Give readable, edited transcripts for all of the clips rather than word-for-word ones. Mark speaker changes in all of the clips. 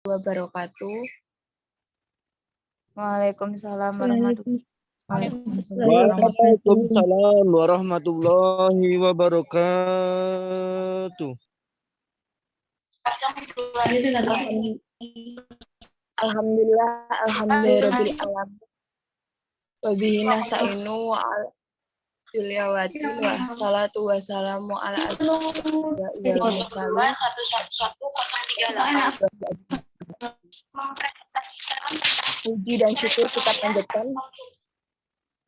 Speaker 1: wabarakatuh.
Speaker 2: Waalaikumsalam warahmatullahi wabarakatuh.
Speaker 3: Waalaikumsalam warahmatullahi wabarakatuh.
Speaker 1: Alhamdulillahirabbil alamin. Wa bihi nasta'inu wa ala Juliawatin wa salatu wa salamu ala asyrofil mursalin. Puji dan syukur kita panjatkan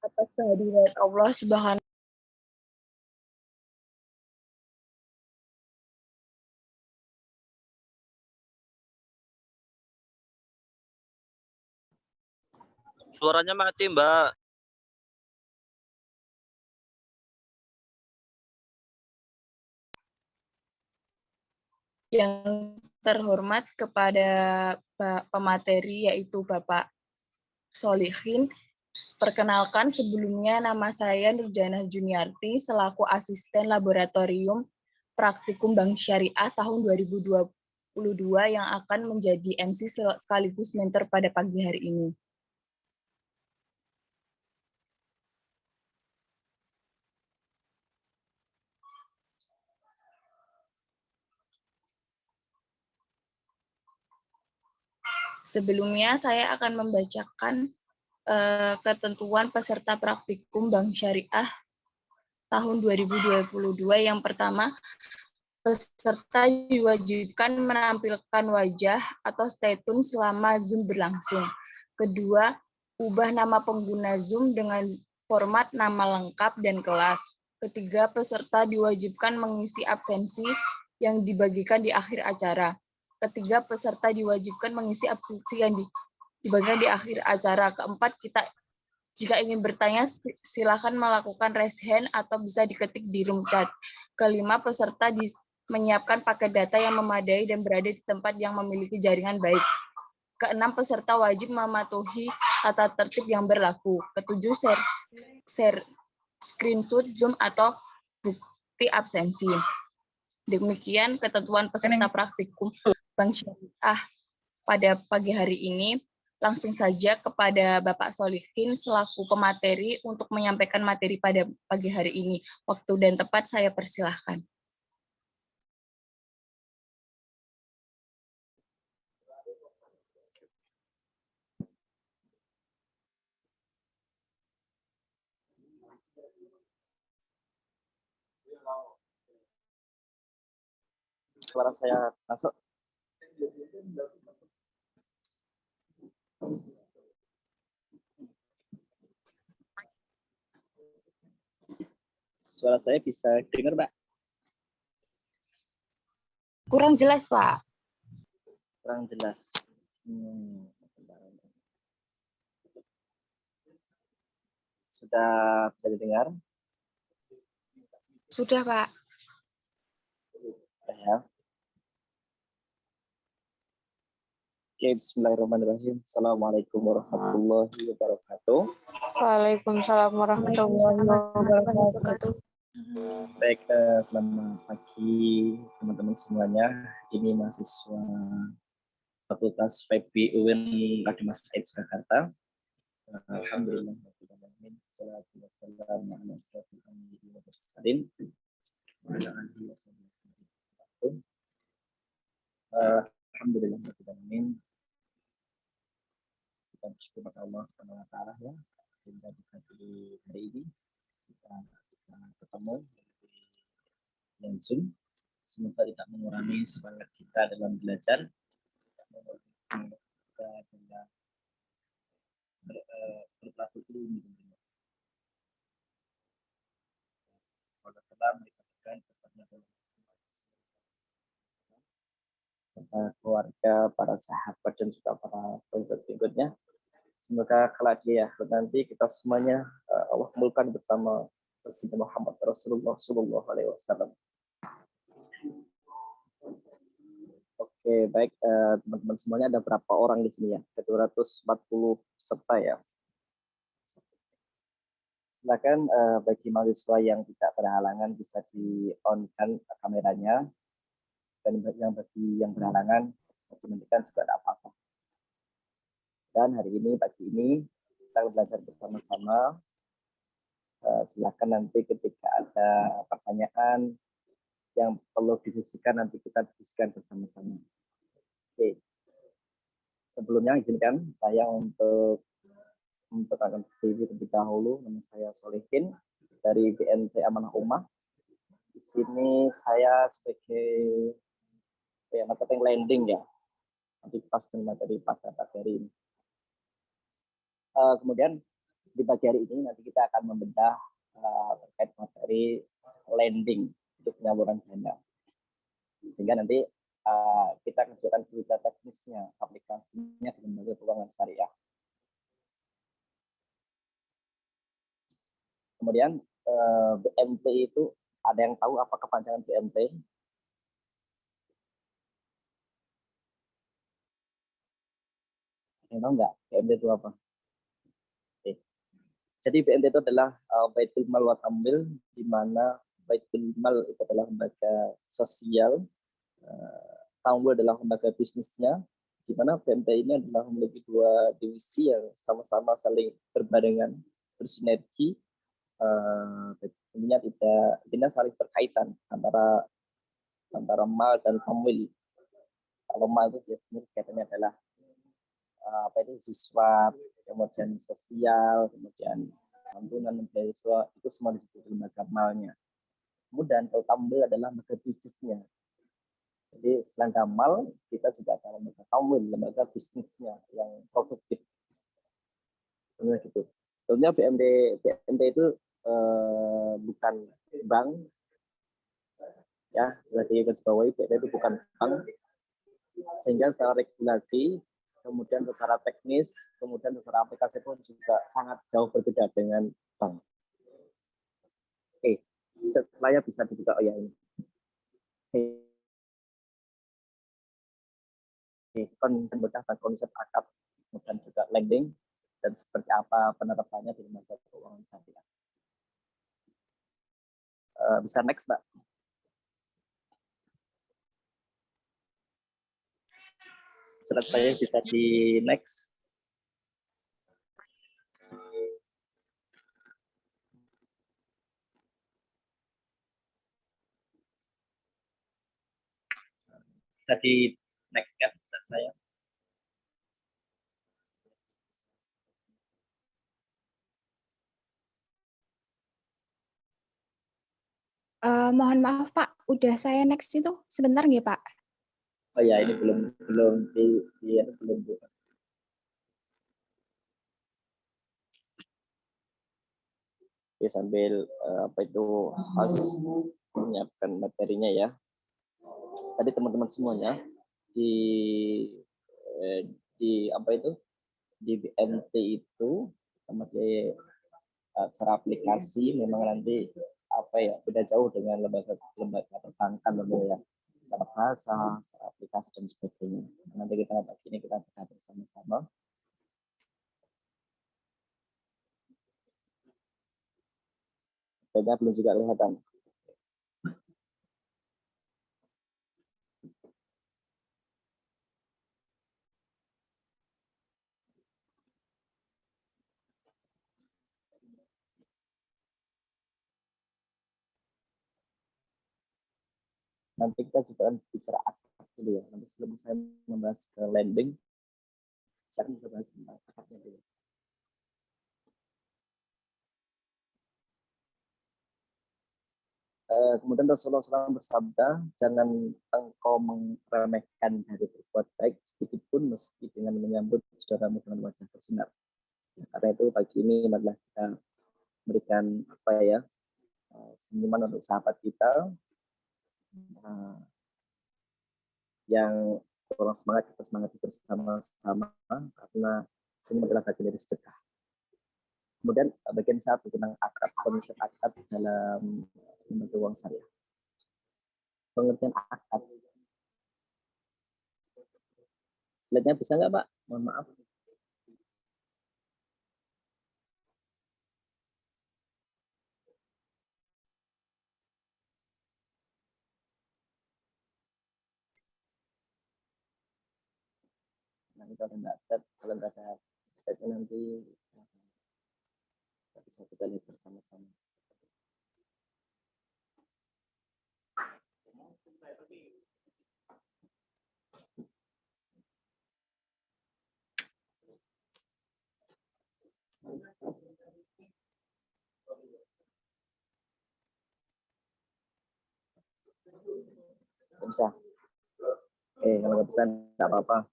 Speaker 1: atas kehadiran Allah Subhanahu.
Speaker 3: Suaranya mati, Mbak.
Speaker 1: Yang terhormat kepada pemateri yaitu Bapak Solihin. Perkenalkan sebelumnya nama saya Nurjana Juniarti selaku asisten laboratorium praktikum Bank Syariah tahun 2022 yang akan menjadi MC sekaligus mentor pada pagi hari ini. Sebelumnya saya akan membacakan ketentuan peserta praktikum Bank Syariah tahun 2022. Yang pertama, peserta diwajibkan menampilkan wajah atau stay tune selama Zoom berlangsung. Kedua, ubah nama pengguna Zoom dengan format nama lengkap dan kelas. Ketiga, peserta diwajibkan mengisi absensi yang dibagikan di akhir acara. Ketiga, peserta diwajibkan mengisi absensi yang dibagikan di akhir acara. Keempat, jika ingin bertanya, silakan melakukan raise hand atau bisa diketik di room chat. Kelima, peserta menyiapkan paket data yang memadai dan berada di tempat yang memiliki jaringan baik. Keenam, peserta wajib mematuhi tata tertib yang berlaku. Ketujuh, share screenshot Zoom atau bukti absensi. Demikian ketentuan peserta praktikum Bank Syariah pada pagi hari ini. Langsung saja kepada Bapak Solihin selaku pemateri untuk menyampaikan materi pada pagi hari ini. Waktu dan tempat saya persilahkan.
Speaker 3: Suara saya masuk. Suara saya bisa dengar, Mbak?
Speaker 1: Kurang jelas, Pak.
Speaker 3: Kurang jelas. Sudah bisa didengar?
Speaker 1: Sudah, Pak.
Speaker 3: Ya. Oke, bismillahirrahmanirrahim. Assalamualaikum warahmatullahi wabarakatuh.
Speaker 2: Waalaikumsalam warahmatullahi wabarakatuh.
Speaker 3: Baik, selamat pagi teman-teman semuanya. Ini mahasiswa Fakultas FEB UIN Radhi Mas Said Jakarta. Alhamdulillah. Salatu wassalamu ala asyrofil anbiya'i wal mursalin. Alhamdulillah. Kita bersyukur kepada Allah Subhanahu wa taala ya, sehingga bisa di hari ini kita bisa ketemu yang Zoom. Semoga tidak mengurangi semangat kita dalam belajar. Kita adalah berlaku ilmu. Allah telah mengatakan kepada keluarga, para sahabat dan juga para pengikut-pengikutnya. Semoga kelak dia nanti kita semuanya Allah kumpulkan bersama Nabi Muhammad Rasulullah Sallallahu Alaihi Wasallam. Oke, baik teman-teman semuanya, ada berapa orang di sini ya? 240 peserta ya. Silakan bagi mahasiswa yang tidak berhalangan bisa di-on-kan kameranya, dan bagi yang berhalangan dimatikan juga tidak apa-apa. Dan hari ini, pagi ini, kita belajar bersama-sama. Silakan nanti ketika ada pertanyaan yang perlu didiskusikan, nanti kita diskusikan bersama-sama. Oke. Sebelumnya izinkan saya untuk memperkenalkan diri terlebih dahulu. Nama saya Solihin dari BNT Amanah Ummah. Di sini saya sebagai marketing landing ya. Nanti pas dengan materi pada pagi ini. Kemudian di pagi hari ini nanti kita akan membedah terkait materi landing untuk penyaluran dana. Sehingga nanti kita kerjakan berita teknisnya, aplikasinya di lembaga keuangan syariah. Kemudian BMT itu ada yang tahu apa kepanjangan BMT? Yang tahu nggak BMT itu apa? Oke. Jadi BMT itu adalah Baitul Mal wa Tamwil, di mana Baitul Mal itu adalah lembaga sosial, Tamwil adalah lembaga bisnisnya, di mana BMT ini adalah memiliki dua divisi yang sama-sama saling berbarengan, bersinergi, tentunya tidak saling berkaitan antara mal dan tamwil. Kalau mal itu biasanya kaitannya adalah siswa, kemudian sosial, kemudian santunan beasiswa, itu semua disebut lembaga malnya. Kemudian kalau tamwil adalah lembaga bisnisnya. Jadi selain mal, kita juga ada lembaga tamwil, lembaga bisnisnya yang produktif. Sebenarnya gitu. Tentunya BMT itu bukan bank, ya, berarti garis bawahi BMT itu bukan bank, sehingga secara regulasi, kemudian secara teknis, kemudian secara aplikasi pun juga sangat jauh berbeda dengan bank. Oke, setelahnya bisa dibuka. Oh ya, ini. Memudahkan konsep akad dan juga lending, dan seperti apa penerapannya di lembaga keuangan syariah. Bisa next, Mbak. Slide saya bisa di next. Bisa di next kan slide saya.
Speaker 4: Mohon maaf Pak, udah saya next itu sebentar nggih Pak?
Speaker 3: Oh ya, ini belum Oke, sambil harus menyiapkan materinya ya. Tadi teman-teman semuanya di BMT itu secara aplikasi memang nanti beda jauh dengan lembaga perbankan ya, secara bahasa, secara aplikasi dan sebagainya. Nanti kita bedah bersama-sama. Kayaknya belum juga kelihatan. Nanti kita juga akan bicara akad dulu ya. Nanti sebelum saya membahas ke lending, saya akan membahas tentang akadnya dulu. Kemudian Rasulullah SAW bersabda, jangan engkau meremehkan dari berbuat baik sedikit pun meski dengan menyambut saudaramu dengan wajah bersinar. Karena itu pagi ini adalah kita berikan senyuman untuk sahabat kita yang kurang semangat, kita semangati bersama-sama karena senyum adalah bagian dari sedekah. Kemudian bagian satu tentang akad, konsep akad dalam lembaga keuangan syariah. Pengertian akad. Slide-nya bisa nggak, Pak? Mohon maaf. Ini kalau nggak ada slide nanti bisa kita lihat bersama-sama. Bisa. Kalau nggak bisa nggak apa-apa.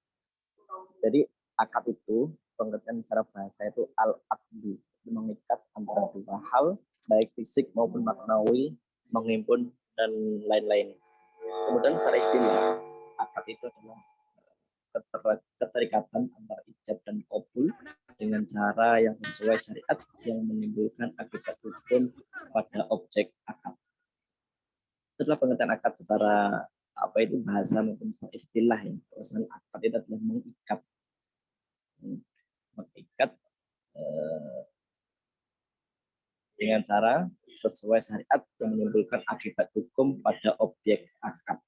Speaker 3: Jadi akad itu pengertian secara bahasa itu al-aqdu, mengikat antara dua hal baik fisik maupun maknawi, menghimpun dan lain-lain. Kemudian secara istilah akad itu adalah keterikatan antara ijab dan qabul dengan cara yang sesuai syariat yang menimbulkan akibat hukum pada objek akad. Itulah pengertian akad secara bahasa maupun istilah ya. Perusahaan akad itu adalah mengikat dengan cara sesuai syariat yang menimbulkan akibat hukum pada objek akad.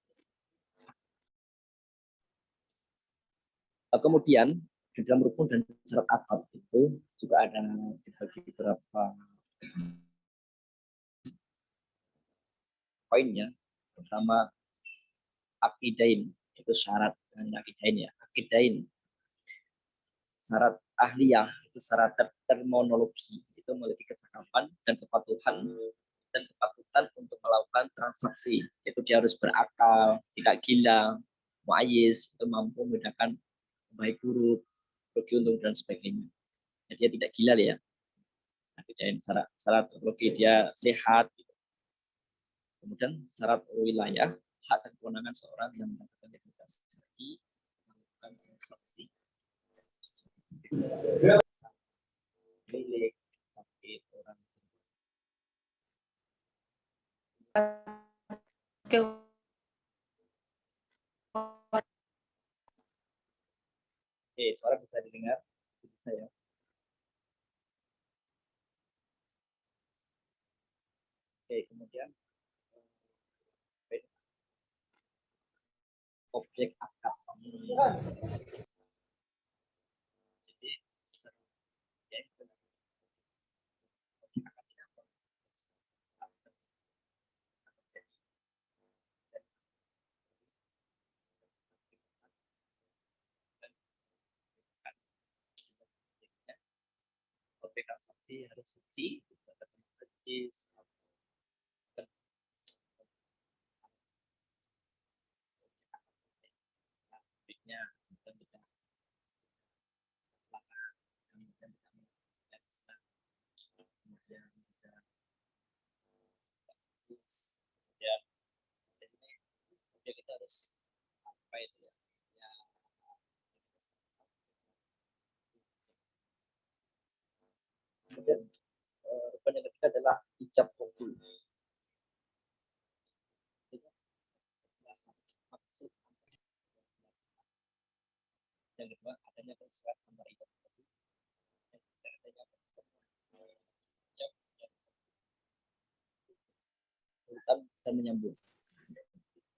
Speaker 3: Kemudian di dalam rukun dan syarat akad itu juga ada dibagi beberapa poinnya. Pertama, akidain, itu syarat akidain ya. Akidain, syarat ahliyah, itu syarat terminologi, itu memiliki kecakapan dan kepatuhan untuk melakukan transaksi. Itu dia harus berakal, tidak gila, muayyiz, itu mampu membedakan baik buruk, rugi untung dan sebagainya. Jadi dia tidak gila ya. Akidain syarat rugi dia sehat. Kemudian syarat wilayah, hak dan kewenangan seorang yang mendapatkan legalitas syar'i melakukan transaksi milik bagi orang. Suara bisa didengar? Bisa ya? Kemudian objek akad. Jadi objek transaksi harus suci, najis, ya kita harus apa itu ya, kemudian rukun yang ketiga adalah ijab qabul. Maksud yang kedua adanya persesuaian antara ijab qabul dan adanya ijab dan menyambung.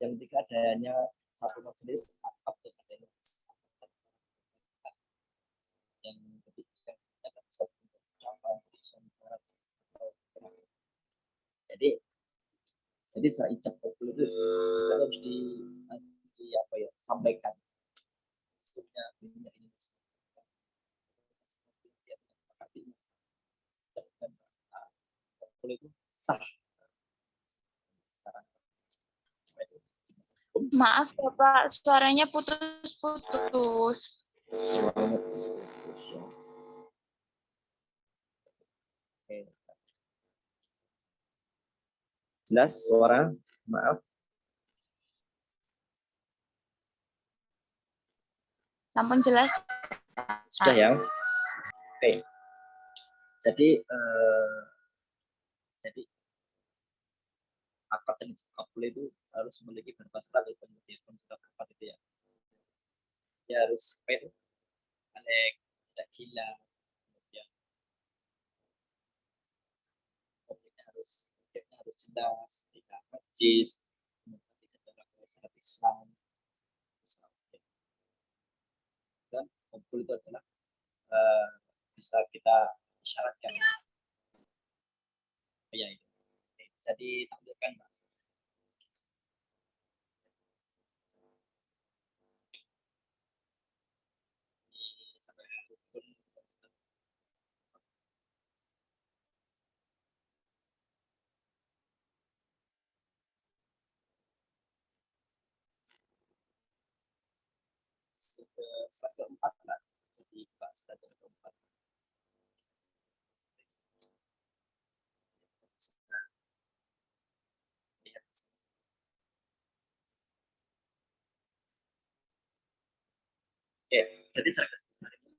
Speaker 3: Yang ketiga adanya satu majelis akad dan adanya yang ketiga ada satu jadi secara ijab qabul itu harus sampaikan sebutnya ini itu sah.
Speaker 1: Maaf Bapak, suaranya putus-putus.
Speaker 3: Jelas suara? Maaf.
Speaker 1: Sampun jelas.
Speaker 3: Sudah ya. Jadi akad dan kabul itu harus memiliki beberapa syarat itu akad itu ya. Dia harus fair, tidak gila, kemudian objeknya harus jelas, tidak najis, kemudian tidak dalam syarat Islam, dan kumpul itu adalah bisa kita isyaratkan. Ya, itu. Bisa ditampilkan, Pak. Sampai rukun. Slide keempat, Pak. Jadi Pak, slide keempat. Oke, jadi seragam besar ini.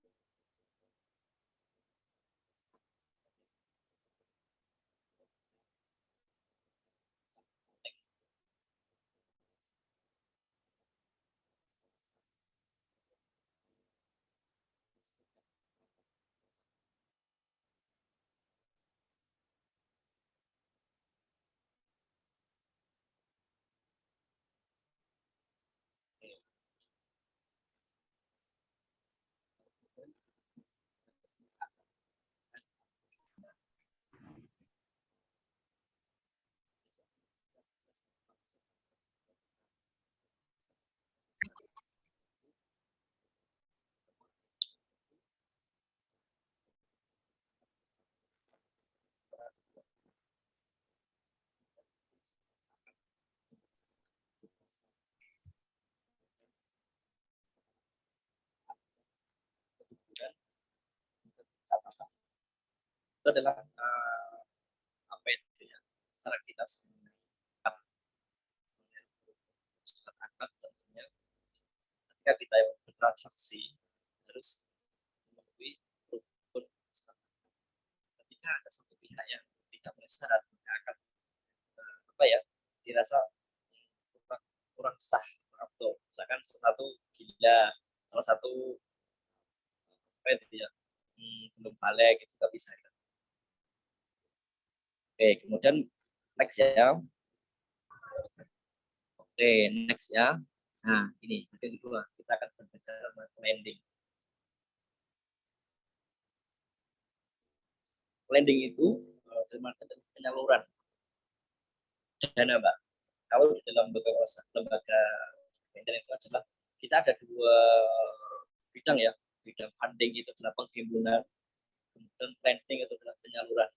Speaker 3: Itu adalah apa itu ya, secara kita akad tentunya ketika kita bertransaksi harus memenuhi rukun ketika ada satu pihak yang tidak memenuhi syarat akan apa ya dirasa kurang sah atau misalkan salah satu gila, salah satu apa itu ya belum balik itu nggak bisa ya. Oke, kemudian next ya. Oke, next ya. Nah, ini bagian kedua. Kita akan berbicara tentang lending. Lending itu dalam penyaluran dana, Mbak. Kalau di dalam lembaga lending itu adalah kita ada dua bidang ya. Bidang funding itu adalah penghimpunan, kemudian lending itu adalah penyaluran.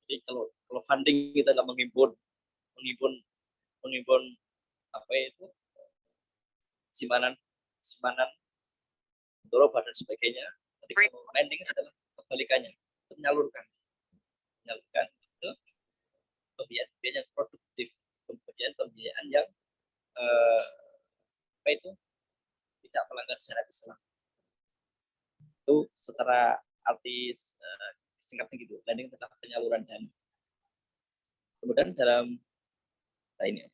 Speaker 3: Jadi kalau funding kita adalah menghimpun apa itu simpanan doroba dan sebagainya. Jadi kalau lending adalah kebalikannya, menyalurkan itu pembiayaan yang produktif, pembiayaan yang apa itu tidak melanggar syariat Islam. Itu secara artis singkatnya gitu. Lending adalah penyaluran dana. Kemudian dalam ini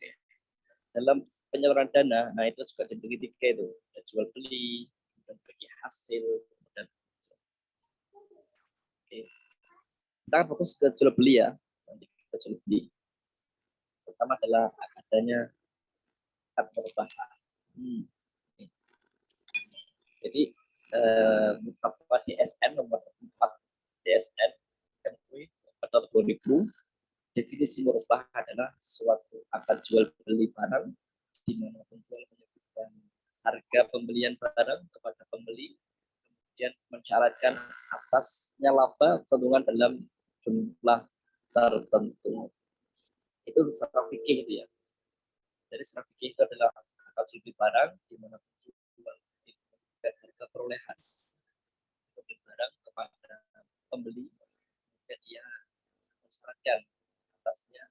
Speaker 3: dalam penyaluran dana, nah itu juga dibagi tiga itu, ada jual beli, dan bagi hasil, dan oke. Kita akan fokus ke jual beli ya, nanti kita jual beli. Pertama adalah adanya akad perubahan. Jadi Mustafa DSN nomor 4 DSN MUI pada 2000, definisi merubah adalah suatu akad jual beli barang di mana penjual menyebutkan harga pembelian barang kepada pembeli, kemudian mensyaratkan atasnya laba keuntungan dalam jumlah tertentu. Itu secara fikih itu ya. Jadi secara fikih itu adalah akad jual beli barang di mana penjual harga perolehan barang kepada pembeli, dan dia mensyaratkan atasnya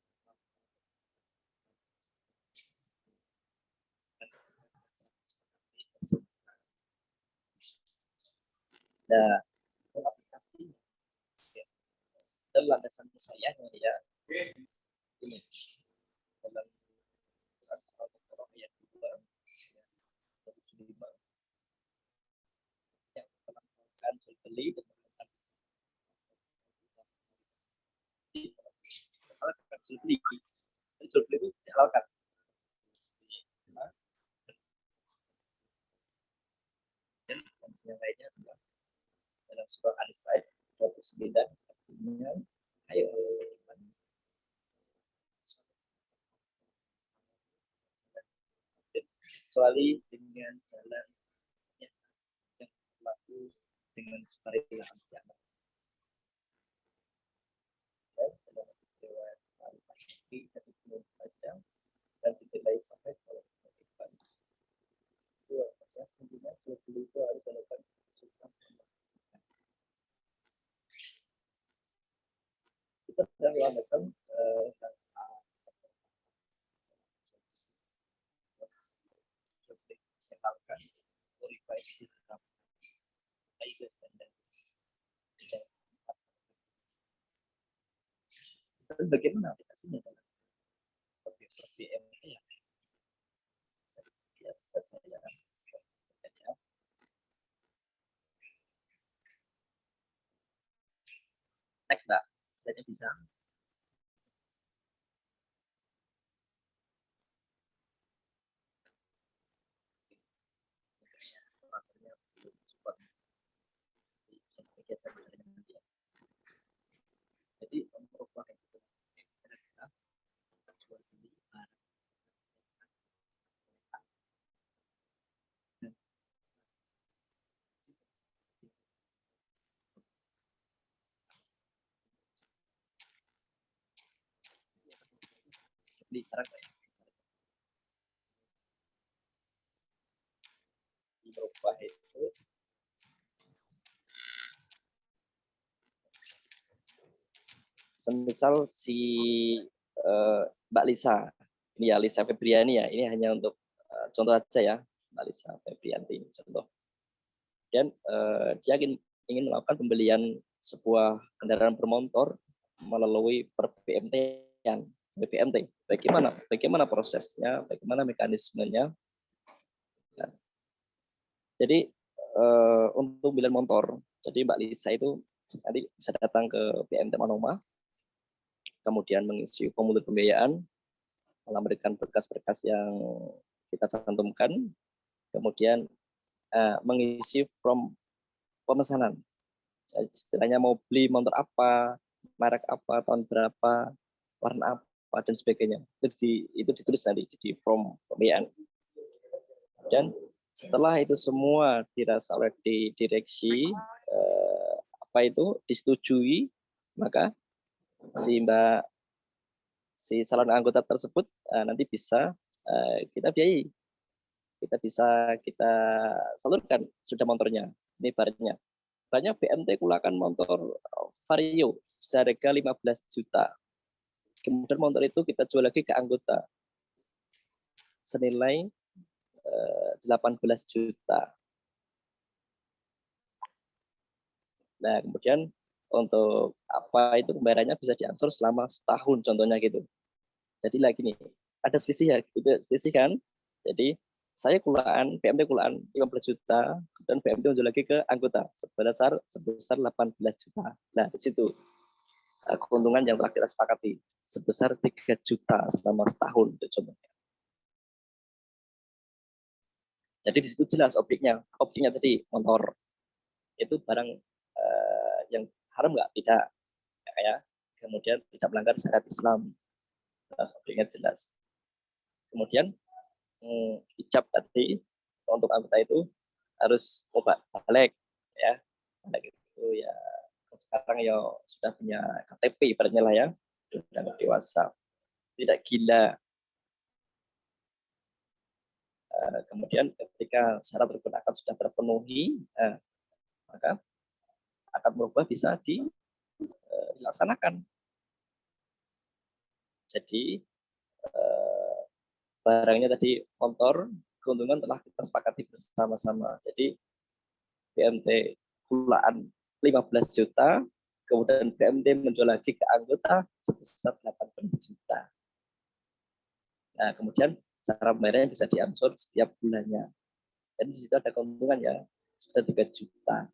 Speaker 3: nah aplikasi dalam landasan saya ya ini dalam ayat 2 yang melakukan jual beli dan melakukan jual beli itu dihalalkan. Dan dengan surah An-Nisa 29 artinya ayo kecuali dengan jalan yang berlaku dengan sukarela kiamat. Dalam peristiwa pasti dari belum baca dan ditilai sampai kalau kita itu proses sendirinya jual beli itu harus dilakukan suka sama sikap. Kita sedang landasan mengenalkan purify kita dan bagaimana aplikasinya dalam PMT ya. Next, Mbak. Slide-nya bisa. Jadi untuk pakai itu kita jual beli barang beli barang di berubah itu semisal si Mbak Lisa ini ya, Lisa Febriani ya, ini hanya untuk contoh aja ya, Mbak Lisa Febrianti ini contoh. Dan dia ingin melakukan pembelian sebuah kendaraan bermotor melalui PMT-an, PMT. Bagaimana prosesnya, bagaimana mekanismenya. Nah, jadi untuk pembelian motor, jadi Mbak Lisa itu nanti bisa datang ke PMT Manoma, kemudian mengisi formulir pembiayaan, memberikan berkas-berkas yang kita cantumkan, kemudian mengisi form pemesanan. Istilahnya mau beli motor apa, merek apa, tahun berapa, warna apa, dan sebagainya. Itu ditulis nanti di form pembiayaan. Dan setelah itu semua dirasa oleh di direksi, disetujui, maka si calon anggota tersebut nanti bisa kita biayai, kita salurkan sudah motornya. Ini barangnya. Banyak BMT keluarkan motor Vario seharga 15 juta. Kemudian motor itu kita jual lagi ke anggota senilai 18 juta. Nah, kemudian untuk apa itu pembayarannya bisa diangsur selama setahun contohnya gitu. Jadi lagi nih, ada selisih ya, itu selisih kan. Jadi saya BMT kulaan 15 juta, dan BMT menjual lagi ke anggota sebesar 18 juta. Nah, di situ keuntungan yang telah kita sepakati sebesar 3 juta selama setahun itu contohnya. Jadi di situ jelas objeknya tadi motor itu barang yang haram nggak? Tidak, ya. Kemudian tidak melanggar syariat Islam, jelas objeknya jelas. Kemudian ijab tadi untuk anggota itu harus balik ya, balik itu ya sekarang ya sudah punya KTP ibaratnya lah ya, sudah dewasa, tidak gila. Kemudian ketika syarat pergunakan sudah terpenuhi, maka akan berubah bisa dilaksanakan. Jadi barangnya tadi motor, keuntungan telah kita sepakati bersama-sama. Jadi BMT kulaan 15 juta, kemudian BMT menjual lagi ke anggota sebesar 18 juta. Nah, kemudian cara pembayarannya bisa diangsur setiap bulannya. Dan di situ ada keuntungan ya, sebesar 3 juta.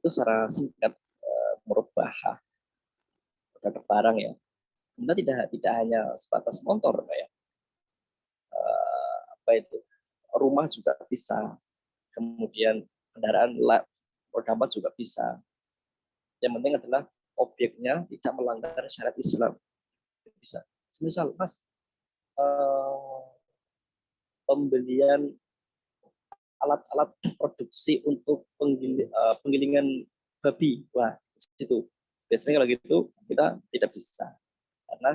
Speaker 3: Itu secara singkat merubah terhadap barang ya. Kemudian tidak hanya sebatas motor ya. Rumah juga bisa, kemudian kendaraan roda 4 juga bisa. Yang penting adalah objeknya tidak melanggar syariat Islam. Bisa. Misal, Mas, pembelian alat-alat produksi untuk penggilingan babi, wah situ biasanya kalau gitu kita tidak bisa, karena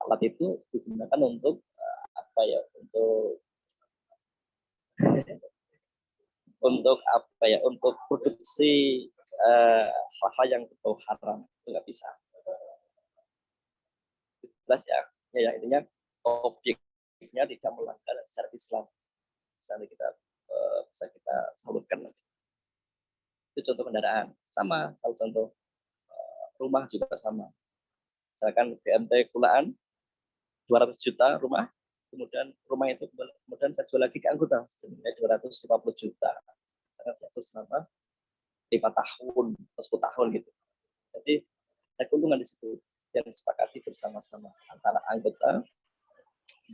Speaker 3: alat itu digunakan untuk apa ya, untuk produksi hal-hal yang berbau haram, itu nggak bisa. Jelas ya, ya intinya objeknya tidak melanggar syariat Islam. Misalnya bisa kita salurkan. Itu contoh kendaraan. Sama kalau contoh rumah juga sama. Misalkan BMT Kulaan 200 juta rumah, kemudian rumah itu kemudian saya jual lagi ke anggota senilai 250 juta. Sangat jatuh selama 5 tahun atau 10 tahun gitu. Jadi ada keuntungan di situ yang disepakati bersama-sama antara anggota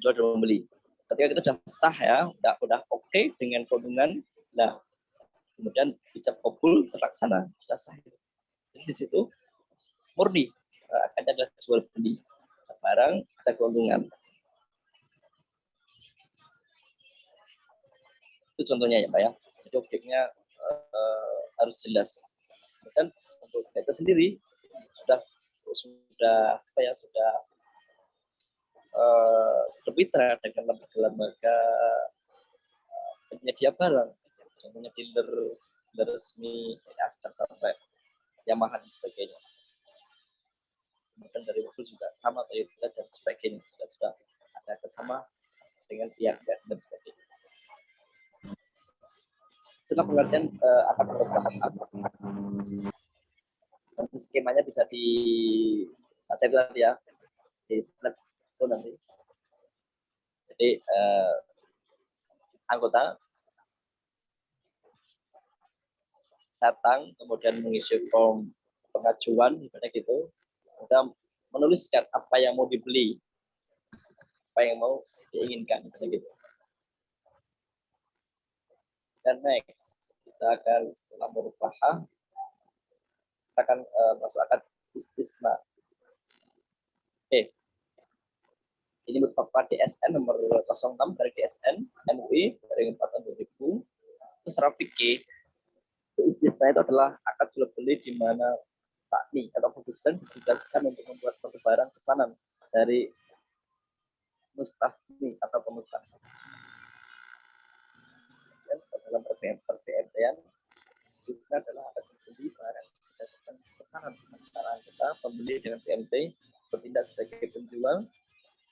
Speaker 3: jual dan membeli. Ketika kita sudah sah ya, udah oke dengan keuntungan, nah kemudian ijab kabul terlaksana, sudah sah. Jadi di situ murni akan ada jual beli barang, ada keuntungan. Itu contohnya ya Pak ya. Jadi objeknya harus jelas. Dan untuk kita sendiri sudah bermitra dengan lembaga penyedia barang, contohnya dealer resmi, Astar sampai Yamaha dan sebagainya. Kemudian dari waktu juga sama Toyota dan sebagainya, sudah ada kesama dengan pihak dan sebagainya. Itulah pengertian akad perubahan apa. Nanti skemanya bisa saya bilang ya di slide nanti. Jadi anggota datang kemudian mengisi form pengajuan seperti gitu, kemudian menuliskan apa yang mau dibeli, apa yang mau diinginkan seperti gitu. Dan next kita akan setelah murabahah kita akan masuk akad istisna. Oke. Ini merupakan DSN nomor 06 dari DSN MUI dari 4 tahun 2000. Itu secara fikih istisna itu adalah akad jual beli di mana sakni atau produsen ditugaskan untuk membuat suatu barang pesanan dari mustasni atau pemesan. Dan dalam perbedaan istisna adalah akad jual beli barang berdasarkan pesanan antara kita pembeli dengan PMT bertindak sebagai penjual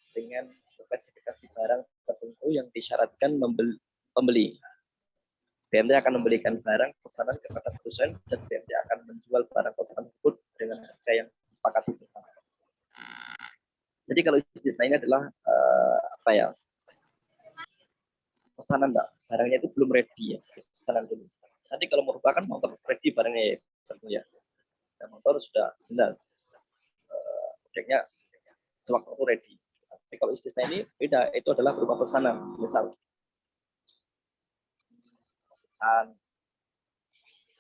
Speaker 3: dengan spesifikasi barang tertentu yang disyaratkan pembeli. BMT akan membelikan barang pesanan kepada produsen dan BMT akan menjual barang pesanan tersebut dengan harga yang disepakati bersama. Jadi kalau istisna ini adalah pesanan, Mbak. Barangnya itu belum ready ya, pesanan dulu. Nanti kalau merupakan motor ready barangnya ya, motor sudah jelas, objeknya sewaktu ready. Tapi kalau istisna ini beda, itu adalah berupa pesanan. Misal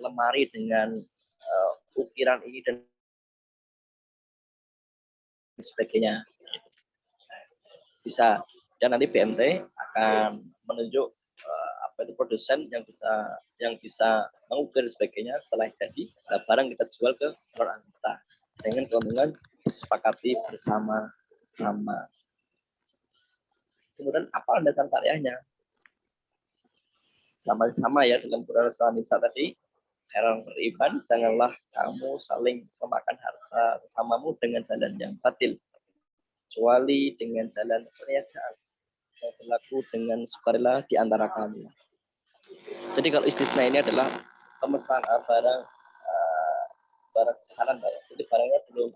Speaker 3: lemari dengan ukiran ini dan sebagainya. Bisa. Dan nanti BMT akan menunjuk produsen yang bisa mengukir sebagainya. Setelah jadi, barang kita jual ke orang kita dengan keuntungan disepakati bersama-sama. Kemudian apa landasan syariahnya? Sama-sama ya dalam Quran Surah Nisa tadi, orang beriman, janganlah kamu saling memakan harta bersamamu dengan jalan yang batil, kecuali dengan jalan perniagaan yang berlaku dengan sukarela di antara kamu. Jadi kalau istisna ini adalah pemesan barang pesanan, jadi barangnya belum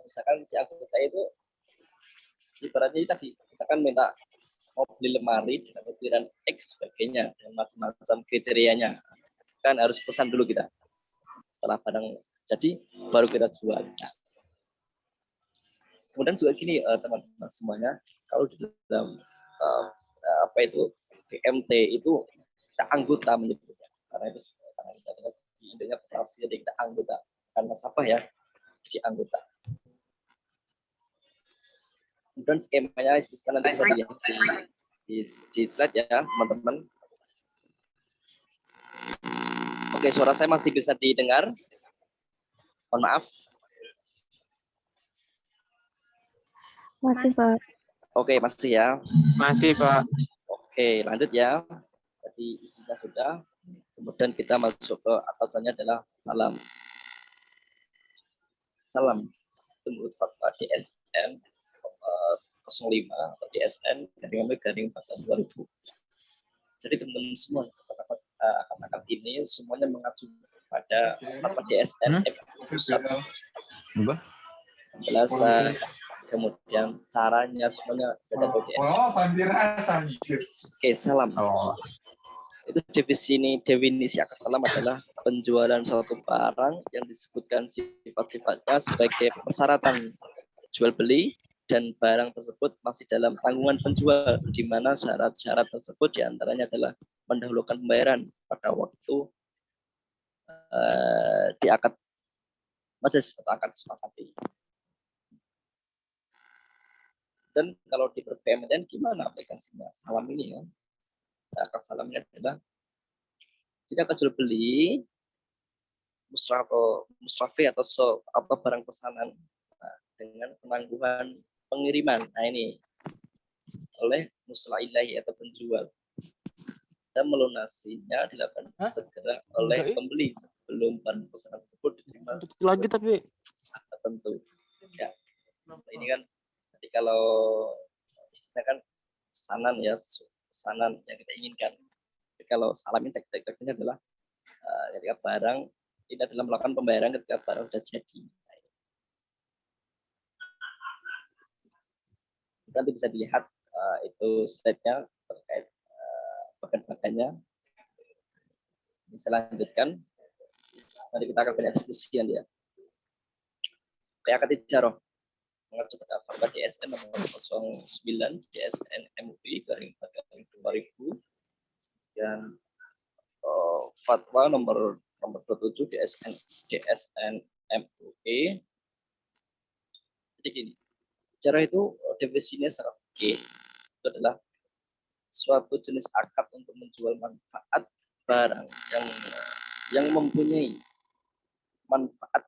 Speaker 3: misalkan si anggota itu ibaratnya tadi, misalkan minta mau beli lemari dengan ukuran X sebagainya dan macam-macam kriterianya, kan harus pesan dulu kita. Setelah barang jadi baru kita jual. Kemudian juga gini teman-teman semuanya, kalau di dalam apa itu BMT itu kita anggota menyebutnya, karena itu intinya operasi jadi kita anggota karena apa ya, jadi anggota. Kemudian skemanya istilahnya nanti bisa dilihat di slide ya teman-teman. Oke, suara saya masih bisa didengar? Mohon maaf.
Speaker 4: Masih, Pak.
Speaker 3: Oke, masih ya.
Speaker 5: Masih, Pak.
Speaker 3: Oke, lanjut ya. Jadi istilah sudah. Kemudian kita masuk ke atasannya adalah salam. Salam itu menurut fatwa DSN 05 atau DSN garing 2000. Jadi teman-teman semua kata-kata ini semuanya mengacu pada fatwa DSN penjelasan, kemudian caranya semuanya ada pada DSN. Oke, salam. Itu definisi akad salam adalah penjualan suatu barang yang disebutkan sifat-sifatnya sebagai persyaratan jual beli dan barang tersebut masih dalam tanggungan penjual, di mana syarat-syarat tersebut diantaranya adalah mendahulukan pembayaran pada waktu di akad majlis atau akad disepakati. Dan kalau di BMTN gimana aplikasinya salam ini ya? Akad salam ini adalah jika jual beli musrafi atau barang pesanan dengan penangguhan pengiriman. Nah ini oleh musla ilahi atau penjual dan melunasinya dilakukan segera oleh pembeli sebelum barang pesanan tersebut diterima
Speaker 5: Lagi tapi
Speaker 3: tertentu. Ya, ini kan jadi kalau istilahnya kan pesanan ya, pesanan yang kita inginkan. Jadi kalau salam ini tekniknya adalah ketika barang ini adalah melakukan pembayaran ketika barang sudah jadi. Nanti bisa dilihat itu slide-nya terkait bagian-bagiannya. Ini saya lanjutkan. Nanti kita akan banyak diskusian ya. Akad ijarah mengacu pada fatwa DSN nomor 09 DSN MUI garing 2000 dan fatwa nomor 27 DSN MUI. Jadi gini, ijarah itu definisinya secara fikih itu adalah suatu jenis akad untuk menjual manfaat barang yang mempunyai manfaat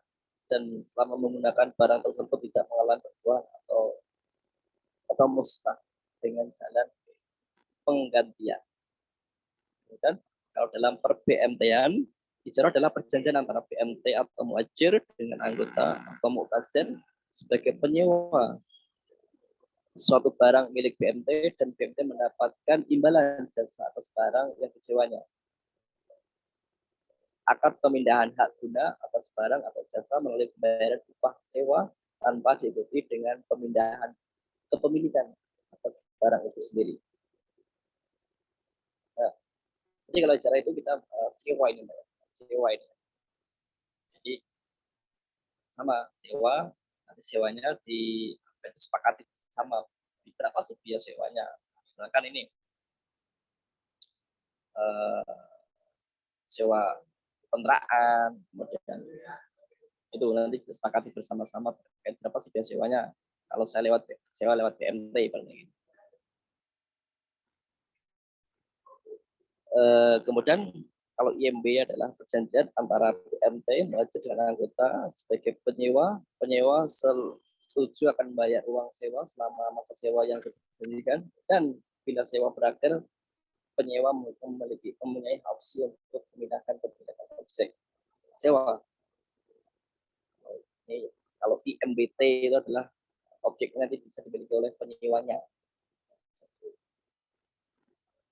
Speaker 3: dan selama menggunakan barang tersebut tidak mengalami kerugian atau mustah dengan jalan penggantian. Dan kalau dalam per BMT-an, ijarah adalah perjanjian antara BMT atau muajir dengan anggota atau mu'tazir sebagai penyewa suatu barang milik BMT dan BMT mendapatkan imbalan jasa atas barang yang disewanya. Akad pemindahan hak guna atas barang atau jasa melalui pembayaran upah sewa tanpa diikuti dengan pemindahan kepemilikan atas barang itu sendiri. Nah, jadi kalau cara itu kita sewa ini. Jadi sama sewa, nanti sewanya disepakati sama berapa sih biaya sewanya. Misalkan ini sewa kontrakan, kemudian itu nanti disepakati bersama-sama terkait berapa sih biaya sewanya. Kalau saya sewa lewat BMT paling gitu. Kemudian kalau IMB adalah perjanjian antara BMT dengan anggota sebagai penyewa setuju akan membayar uang sewa selama masa sewa yang dijanjikan, dan bila sewa berakhir penyewa mempunyai opsi untuk memindahkan kebijakan objek sewa. Ini kalau IMBT itu adalah objeknya nanti bisa dimiliki oleh penyewanya.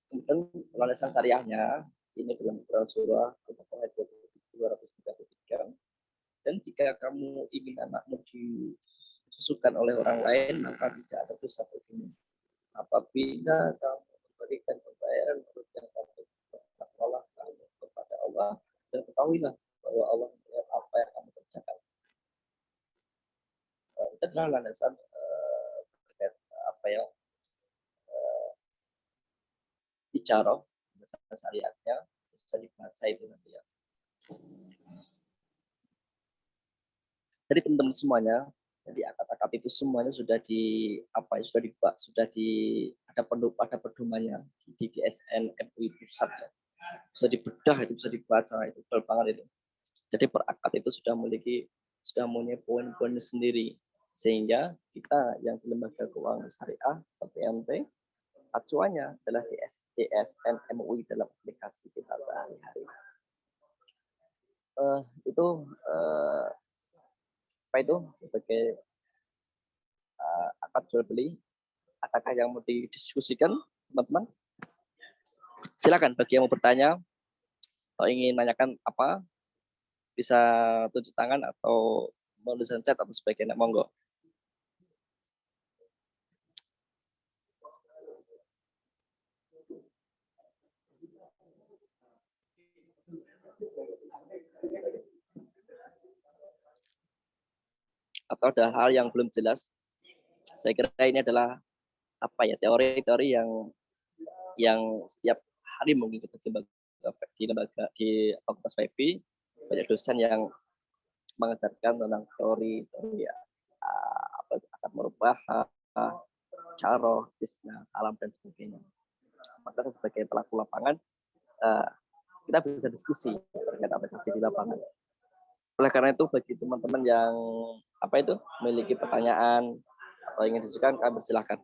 Speaker 3: Kemudian landasan syariahnya ini dalam surah 233. Dan jika kamu ingin anakmu disusukan oleh orang lain, maka tidak ada dosa bagimu. Apabila kamu memberikan pembayaran menurut yang kamu bertakwalah kamu kepada Allah dan ketahuilah bahwa Allah melihat apa yang kamu kerjakan. Itu adalah landasan terkait tijarah, bahasa syariatnya bisa dibaca itu nanti ya. Jadi teman-teman semuanya, jadi akad-akad itu semuanya sudah ada pedomannya di DSN MUI pusat ya. Bisa dibedah, itu bisa dibaca, itu betul banget itu. Jadi per akad itu sudah mempunyai poin-poin sendiri, sehingga kita yang di lembaga keuangan syariah atau PMT acuannya adalah DSN MUI dalam aplikasi kita sehari-hari. Apa itu sebagai akad jual beli. Adakah yang mau didiskusikan, teman-teman? Silakan bagi yang mau bertanya atau ingin menanyakan apa, bisa tunjuk tangan atau menuliskan chat atau sebagainya, monggo. Atau ada hal yang belum jelas? Saya kira ini adalah teori-teori yang setiap hari mungkin kita di fakultas FIB banyak dosen yang mengajarkan tentang teori akan merubah cara, bisnis, alam dan sebagainya. Maka sebagai pelaku lapangan kita bisa diskusi terkait aplikasi di lapangan. Oleh karena itu bagi teman-teman yang memiliki pertanyaan atau ingin diajukan, kami persilahkan.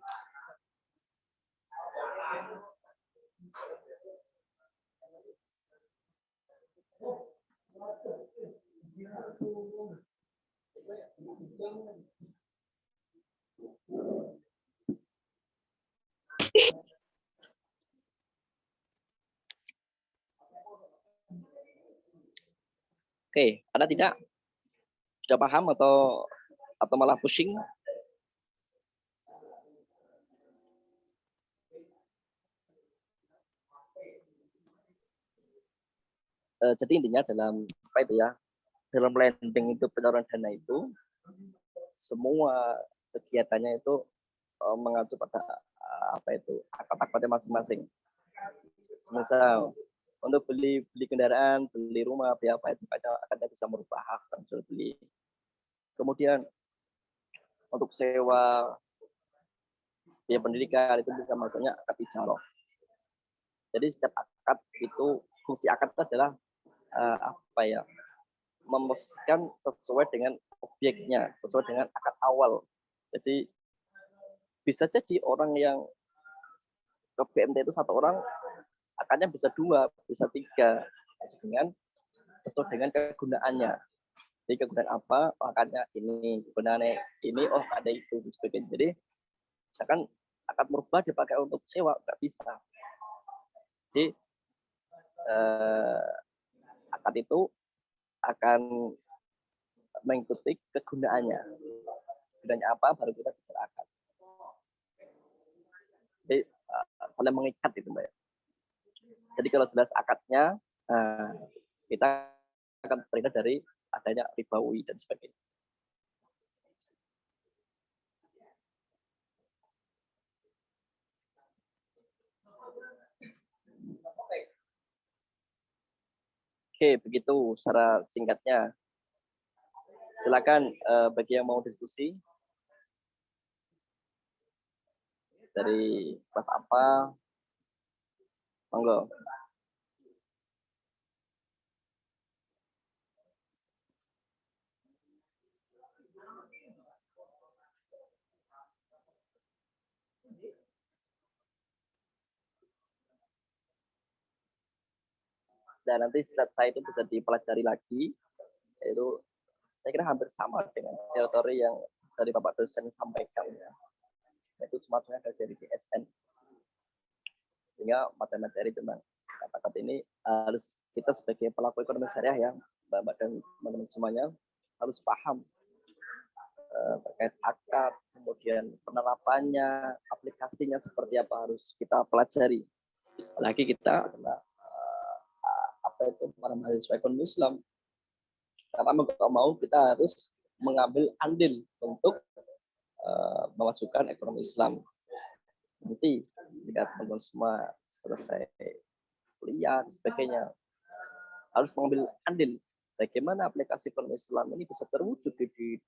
Speaker 3: Oke, ada tidak? Sudah paham atau malah pusing? Jadi intinya dalam dalam lending itu, penyaluran dana itu, semua kegiatannya itu mengacu pada akad-akadnya masing-masing. Misal untuk beli kendaraan, beli rumah, itu akadnya bisa merubah hak dan jual beli. Kemudian untuk sewa biaya pendidikan itu bisa masuknya akad tijarah. Jadi setiap akad itu, fungsi akad itu adalah memutuskan sesuai dengan objeknya, sesuai dengan akad awal. Jadi bisa jadi orang yang ke BMT itu satu orang, akadnya bisa 2, bisa 3, sesuai dengan kegunaannya. Jadi kegunaan apa, akadnya ini, kegunaannya ini, ada itu, dan sebagainya. Jadi misalkan akad merubah dipakai untuk sewa, nggak bisa. Jadi akad itu akan mengikuti kegunaannya. Kegunaannya apa, baru kita bicara akad. Jadi saling mengikat itu, Mbak. Jadi kalau jelas akadnya, kita akan terhindar dari adanya ribawi dan sebagainya. Oke, begitu secara singkatnya. Silakan bagi yang mau diskusi dari kelas apa, monggo. Dan nanti slide saya itu bisa dipelajari lagi, yaitu saya kira hampir sama dengan teori yang dari Bapak dosen sampaikan, ya. Itu semuanya dari DSN. Sehingga materi tentang kata-kata ini harus kita sebagai pelaku ekonomi syariah, ya, Bapak dan teman-teman semuanya, harus paham terkait akad, kemudian penerapannya, aplikasinya seperti apa harus kita pelajari. Apalagi kita adalah para mahasiswa ekonomi Islam, karena mau kita harus mengambil andil untuk memasukkan ekonomi Islam. Nanti Jika teman-teman semua selesai kuliah dan sebagainya, harus mengambil andil bagaimana aplikasi ekonomi Islam ini bisa terwujud di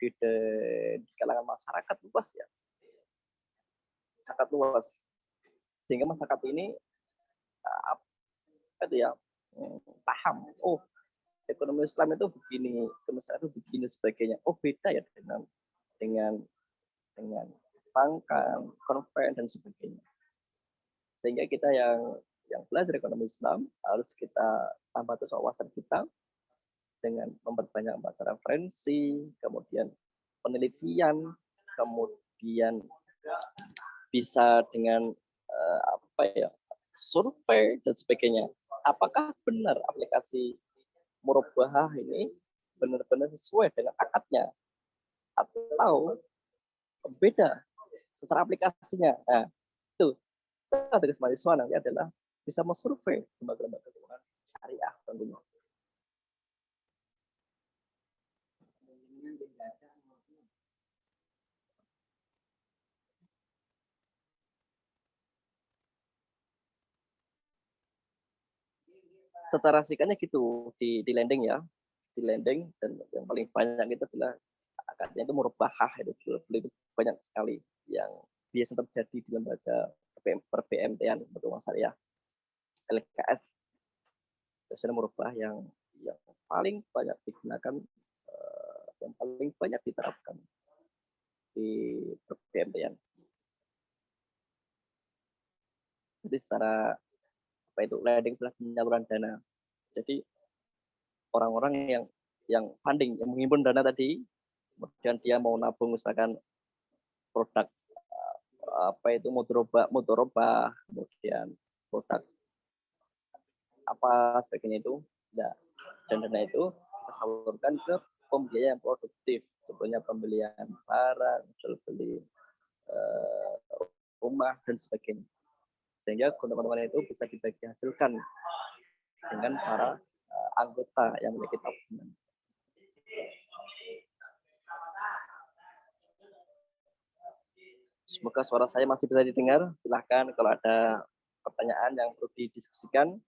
Speaker 3: kalangan masyarakat luas ya, sangat luas, sehingga masyarakat ini apa itu ya, paham, oh ekonomi Islam itu begini, kemasyarakat itu begini sebagainya. Oh beda ya dengan perbankan, konven dan sebagainya. Sehingga kita yang belajar ekonomi Islam harus kita tambah terus wawasan kita dengan memperbanyak membaca referensi, kemudian penelitian, kemudian bisa dengan survei dan sebagainya. Apakah benar aplikasi murabahah ini benar-benar sesuai dengan akadnya atau beda secara aplikasinya? Nah, itu tugas mahasiswa nanti adalah bisa mensurvei lembaga-lembaga keuangan syariah tentunya. Secara singkatnya gitu di lending ya, di lending, dan yang paling banyak itu adalah akadnya itu murabahah, itu jual beli itu banyak sekali yang biasa terjadi di lembaga per-BMT-an, lembaga keuangan syariah, LKS. Biasanya murabahah yang paling banyak digunakan, yang paling banyak diterapkan di per-BMT-an. Jadi secara lending adalah penyaluran dana. Jadi orang-orang yang funding, yang menghimpun dana tadi, kemudian dia mau nabung misalkan produk mudharabah, kemudian produk apa sebagainya itu, dan dana itu kita salurkan ke pembiayaan produktif, contohnya pembelian barang, jual beli rumah dan sebagainya, sehingga keuntungan itu bisa dibagi hasilkan dengan para anggota yang memiliki tabungan. Semoga suara saya masih bisa didengar. Silahkan kalau ada pertanyaan yang perlu didiskusikan.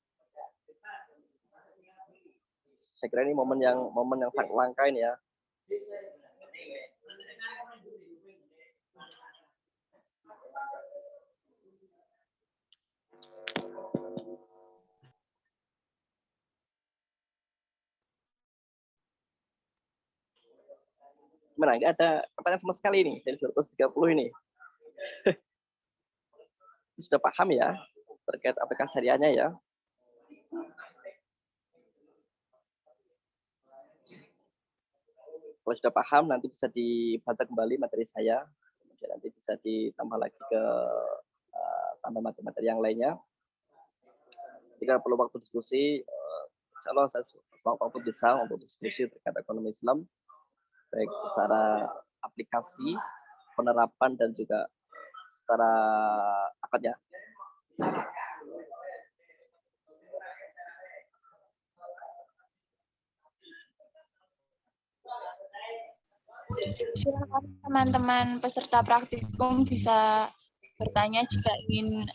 Speaker 3: Saya kira ini momen yang sangat langka ini ya. Gimana? Nggak ada pertanyaan sama sekali nih dari 230 ini. Sudah paham ya terkait aplikasi syariahnya ya? Kalau sudah paham, nanti bisa dibaca kembali materi saya, kemudian nanti bisa ditambah lagi ke tambah materi yang lainnya. Jika perlu waktu diskusi, insya Allah saya waktu bisa untuk diskusi terkait ekonomi Islam, baik secara aplikasi, penerapan, dan juga secara akadnya.
Speaker 1: Silakan teman-teman peserta praktikum bisa bertanya jika ingin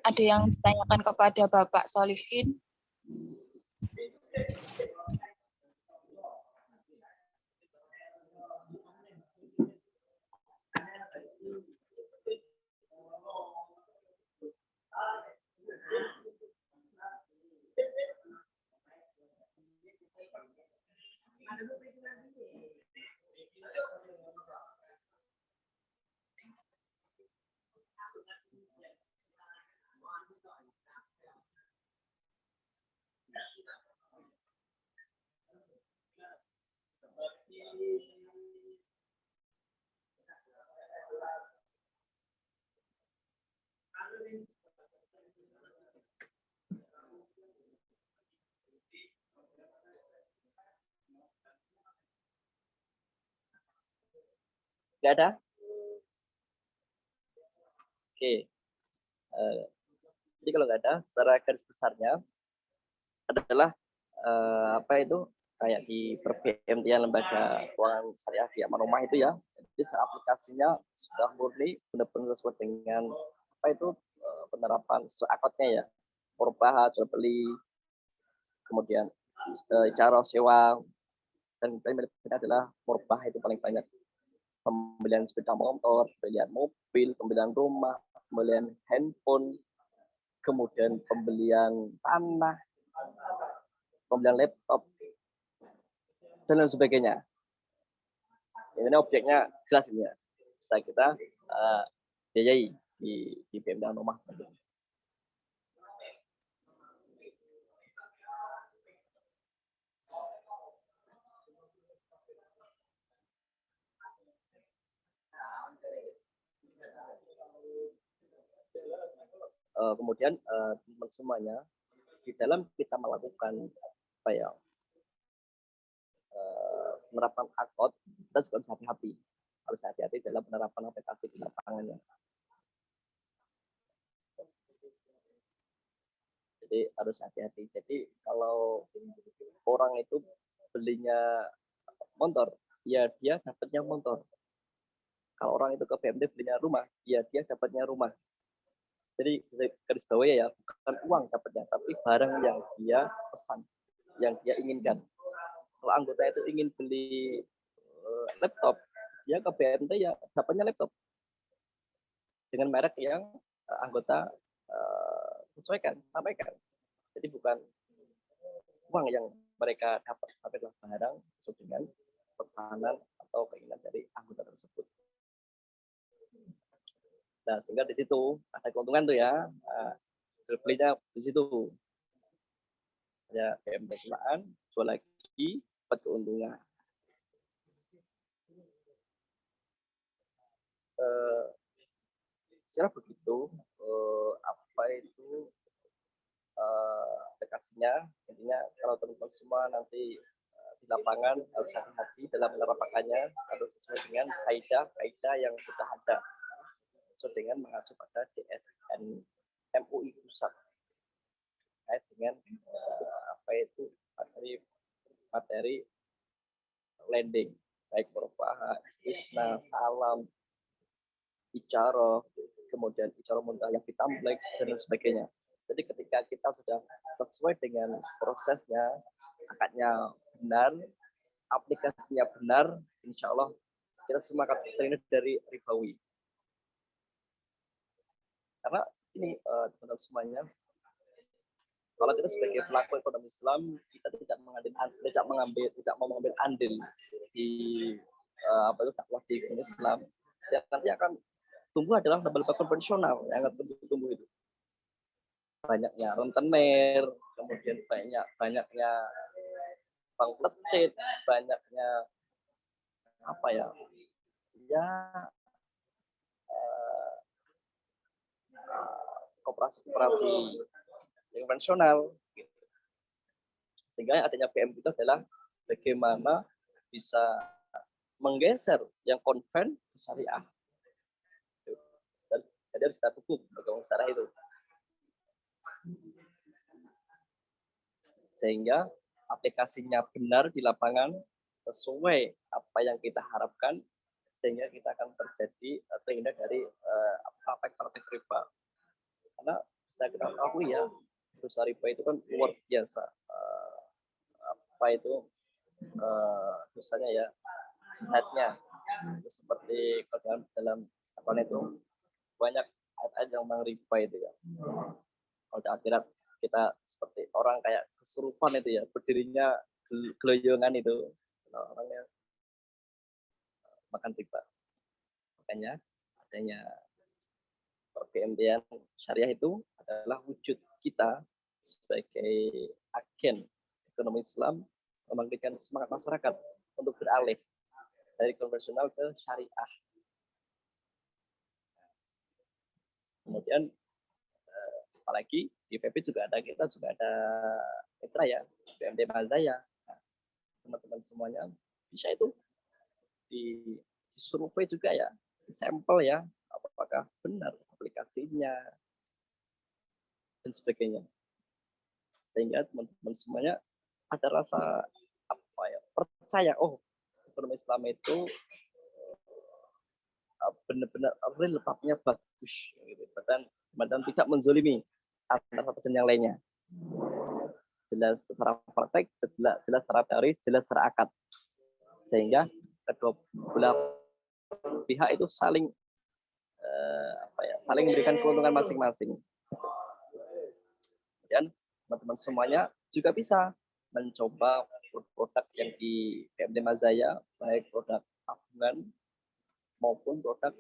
Speaker 1: ada yang ditanyakan kepada Bapak Solihin.
Speaker 3: Nggak ada? Oke. Jadi kalau nggak ada, secara garis besarnya adalah kayak di per-BMT-an, lembaga keuangan syariah di Amanumah itu ya. Jadi aplikasinya sudah murni benar-benar sesuai dengan penerapan akotnya ya, murabahah, jual beli, kemudian ijarah sewa, dan paling penting adalah murabahah itu paling banyak. Pembelian sepeda motor, pembelian mobil, pembelian rumah, pembelian handphone, kemudian pembelian tanah, pembelian laptop, dan lain sebagainya. Ini objeknya jelas ini ya, bisa kita biayai di Pemda Rumah. Kemudian teman semuanya, di dalam kita melakukan apa ya, penerapan akot, kita juga harus hati-hati. Harus hati-hati dalam penerapan aplikasi di lapangannya. Jadi harus hati-hati. Jadi kalau orang itu belinya motor, ya dia dapatnya motor. Kalau orang itu ke BMD belinya rumah, ya dia dapatnya rumah. Jadi garis bawah ya, bukan uang dapatnya, tapi barang yang dia pesan, yang dia inginkan. Kalau anggota itu ingin beli laptop, dia ke BMD ya dapatnya laptop dengan merek yang anggota sesuaikan, sampaikan. Jadi bukan uang yang mereka dapat, tapi adalah barang sesuai dengan pesanan atau keinginan dari anggota tersebut. Nah, sehingga di situ ada keuntungan tuh ya, jual belinya di situ. Ya, BMD kelaan, jual lagi, dapat keuntungan. Secara begitu, apa itu aplikasinya, intinya kalau teman-teman semua nanti di lapangan harus hati-hati dalam menerapkannya, harus sesuai dengan kaidah yang sudah ada, sesuai dengan mengacu pada DSN MUI pusat terkait dengan apa itu materi lending, baik murabahah, istisna, salam, ijarah, kemudian ijarah mudah yang ditamblek dan sebagainya. Jadi ketika kita sudah sesuai dengan prosesnya, akadnya benar, aplikasinya benar, insya Allah kita semua akan terhindar dari ribawi. Karena ini teman-teman semuanya, kalau kita sebagai pelaku ekonomi Islam, kita tidak mau mengambil andil di apa itu dakwah di ekonomi Islam, yang nanti akan tumbuh adalah lembaga konvensional yang akan tumbuh itu. Banyaknya rentenir, kemudian banyaknya bank lecet, banyaknya apa ya, koperasi-koperasi yang konvensional. Gitu. Sehingga adanya PM itu adalah bagaimana bisa menggeser yang konven ke syariah. Jadi harus kita dukung bagaimana syariah itu. Sehingga aplikasinya benar di lapangan sesuai apa yang kita harapkan, sehingga kita akan terhindar dari praktek-praktek riba. Karena bisa kita tahu ya, dosa riba itu kan luar biasa. Apa itu dosanya ya, beratnya. Seperti dalam apa itu banyak ayat yang memang riba itu ya. Kalau di akhirat kita seperti orang kayak kesurupan itu ya, berdirinya geloyongan itu orangnya makan riba. Makanya adanya PMDN syariah itu adalah wujud kita sebagai agen ekonomi Islam membangkitkan semangat masyarakat untuk beralih dari konvensional ke syariah. Kemudian apalagi di PP juga ada, kita juga ada mitra ya, PMD Mazaya. Nah, teman-teman semuanya bisa itu di survei juga ya, di sampel ya, apakah benar aplikasinya dan sebagainya. Sehingga teman-teman semuanya ada rasa apa ya, percaya, oh ekonomi Islam itu benar-benar real, bagus gitu. Dan dan tidak menzolimi antara satu dan yang lainnya. Jelas secara praktek, jelas secara teori, jelas secara akad. Sehingga kedua belah pihak itu saling saling memberikan keuntungan masing-masing. Dan teman-teman semuanya juga bisa mencoba produk yang di PMD Mazaya, baik produk tabungan maupun produk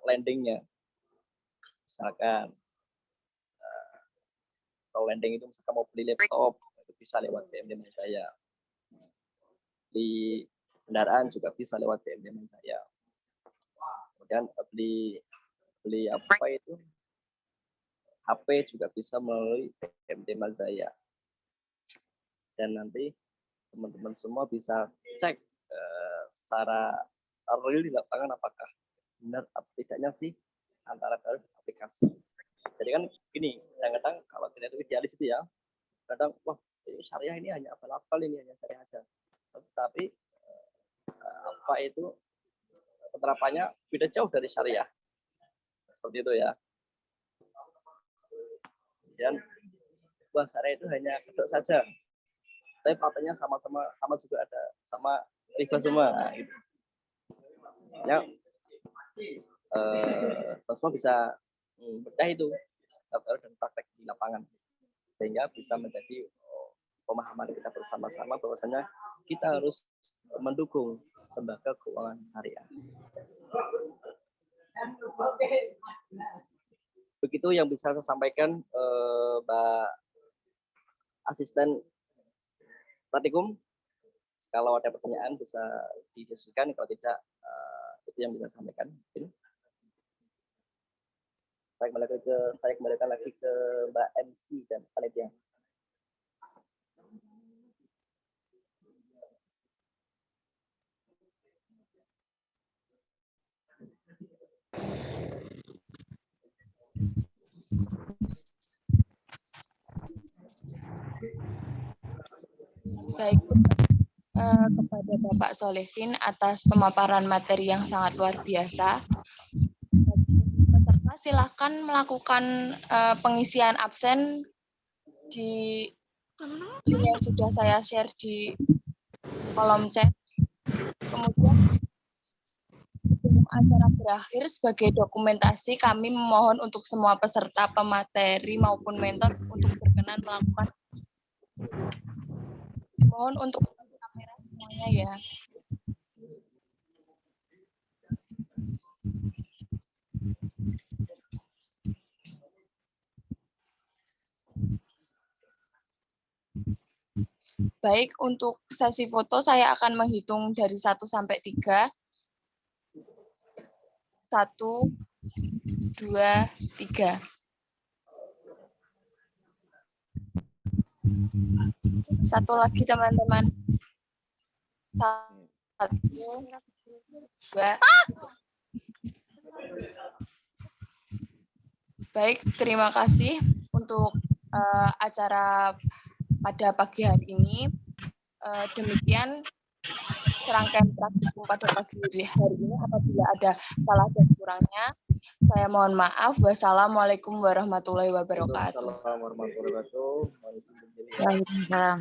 Speaker 3: lendingnya. Misalkan kalau lending itu misalkan mau beli laptop, itu bisa lewat PMD Mazaya. Beli kendaraan juga bisa lewat PMD Mazaya. Kemudian beli apa itu? HP juga bisa melalui PMD Mazaya. Dan nanti teman-teman semua bisa cek secara real di lapangan apakah benar atau tidaknya sih antara aplikasi. Jadi kan gini, kadang-kadang kalau kita itu idealis itu ya, kadang wah ini syariah ini hanya apal-apal, ini hanya syariah aja. Tapi apa itu penerapannya beda jauh dari syariah. Seperti itu ya. Dan wah syariah itu hanya kedok saja. Tapi prakteknya sama juga ada, sama riba semua. Nah, gitu. Ya, semua bisa bedah itu dan praktek di lapangan, sehingga bisa menjadi pemahaman kita bersama-sama bahwasanya kita harus mendukung lembaga keuangan syariah. Begitu yang bisa saya sampaikan, Mbak Asisten Praktikum. Kalau ada pertanyaan bisa didiskusikan, kalau tidak itu yang bisa saya sampaikan. Saya kembalikan lagi ke Mbak MC dan panitia.
Speaker 1: Baik, kepada Bapak Solehvin atas pemaparan materi yang sangat luar biasa. Peserta silakan melakukan pengisian absen di link yang sudah saya share di kolom chat. Kemudian sebelum acara berakhir, sebagai dokumentasi kami memohon untuk semua peserta, pemateri maupun mentor untuk berkenan melakukan. Mohon untuk kamera semuanya ya. Baik, untuk sesi foto saya akan menghitung dari 1 sampai 3. 1, 2, 3. Satu lagi teman-teman. 1, 2. Baik, terima kasih untuk acara pada pagi hari ini. Demikian serangkaian praktikum pada pagi hari ini. Apabila ada salah dan kurangnya, saya mohon maaf. Wassalamualaikum warahmatullahi wabarakatuh.
Speaker 3: Assalamualaikum warahmatullahi wabarakatuh.
Speaker 2: Waalaikumsalam.